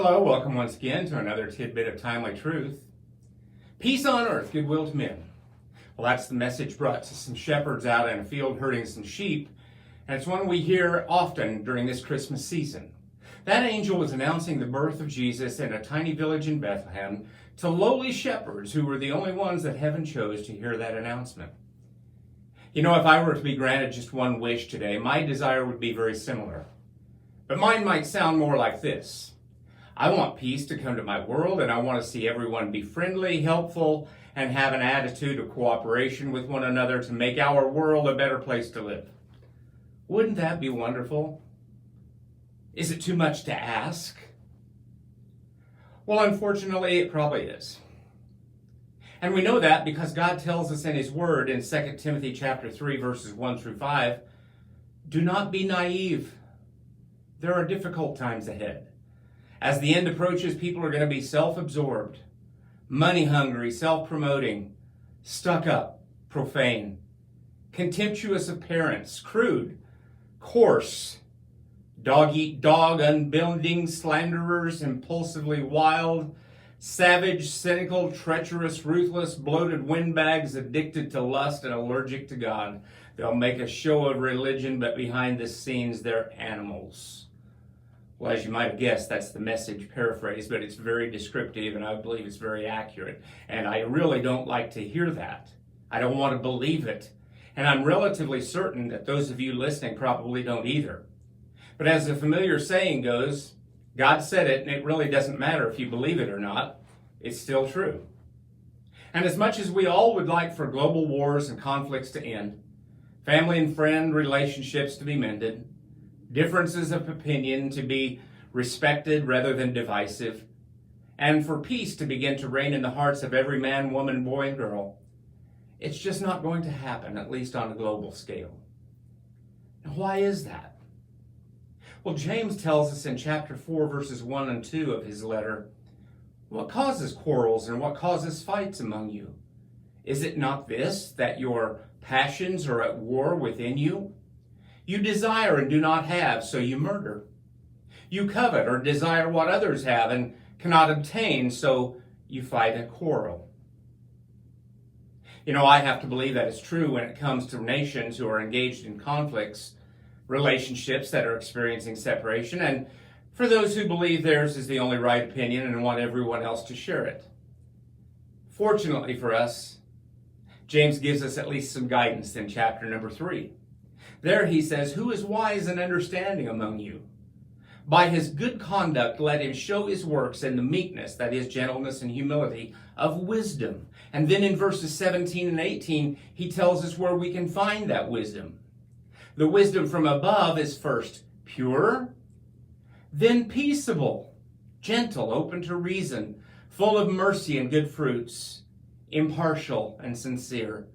Hello, welcome once again to another tidbit of timely truth. Peace on earth, goodwill to men. Well, that's the message brought to some shepherds out in a field herding some sheep, and it's one we hear often during this Christmas season. That angel was announcing the birth of Jesus in a tiny village in Bethlehem to lowly shepherds who were the only ones that heaven chose to hear that announcement. You know, if I were to be granted just one wish today, my desire would be very similar. But mine might sound more like this. I want peace to come to my world, and I want to see everyone be friendly, helpful, and have an attitude of cooperation with one another to make our world a better place to live. Wouldn't that be wonderful? Is it too much to ask? Well, unfortunately, it probably is. And we know that because God tells us in His Word in 2 Timothy chapter 3, verses 1 through 5, do not be naive. There are difficult times ahead. As the end approaches, people are going to be self-absorbed, money-hungry, self-promoting, stuck-up, profane, contemptuous of parents, crude, coarse, dog-eat-dog, unbending slanderers, impulsively wild, savage, cynical, treacherous, ruthless, bloated windbags, addicted to lust and allergic to God. They'll make a show of religion, but behind the scenes, they're animals. Well, as you might have guessed, that's the message paraphrase, but it's very descriptive, and I believe it's very accurate. And I really don't like to hear that. I don't want to believe it. And I'm relatively certain that those of you listening probably don't either. But as the familiar saying goes, God said it, and it really doesn't matter if you believe it or not. It's still true. And as much as we all would like for global wars and conflicts to end, family and friend relationships to be mended, differences of opinion to be respected rather than divisive, and for peace to begin to reign in the hearts of every man, woman, boy, and girl, it's just not going to happen, at least on a global scale. Now, why is that? Well, James tells us in chapter 4, verses 1 and 2 of his letter, what causes quarrels and what causes fights among you? Is it not this, that your passions are at war within you? You desire and do not have, so you murder. You covet or desire what others have and cannot obtain, so you fight and quarrel. You know, I have to believe that is true when it comes to nations who are engaged in conflicts, relationships that are experiencing separation, and for those who believe theirs is the only right opinion and want everyone else to share it. Fortunately for us, James gives us at least some guidance in chapter number 3. There he says, who is wise and understanding among you? By his good conduct let him show his works in the meekness, that is gentleness and humility, of wisdom. And then in verses 17 and 18, he tells us where we can find that wisdom. The wisdom from above is first pure, then peaceable, gentle, open to reason, full of mercy and good fruits, impartial and sincere.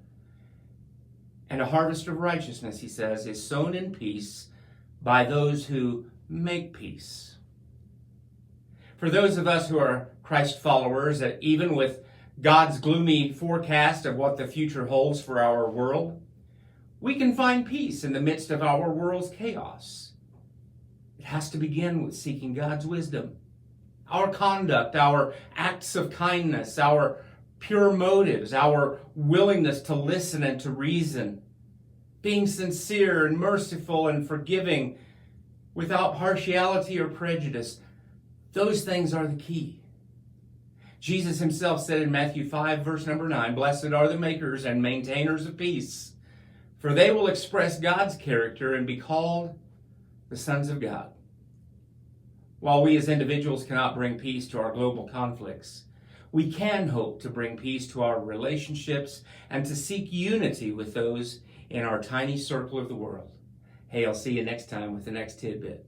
And a harvest of righteousness, he says, is sown in peace by those who make peace. For those of us who are Christ followers, that even with God's gloomy forecast of what the future holds for our world, we can find peace in the midst of our world's chaos. It has to begin with seeking God's wisdom. Our conduct, our acts of kindness, our pure motives, our willingness to listen and to reason, being sincere and merciful and forgiving without partiality or prejudice, those things are the key. Jesus himself said in Matthew 5, verse number 9, blessed are the makers and maintainers of peace, for they will express God's character and be called the sons of God. While we as individuals cannot bring peace to our global conflicts, we can hope to bring peace to our relationships and to seek unity with those in our tiny circle of the world. Hey, I'll see you next time with the next tidbit.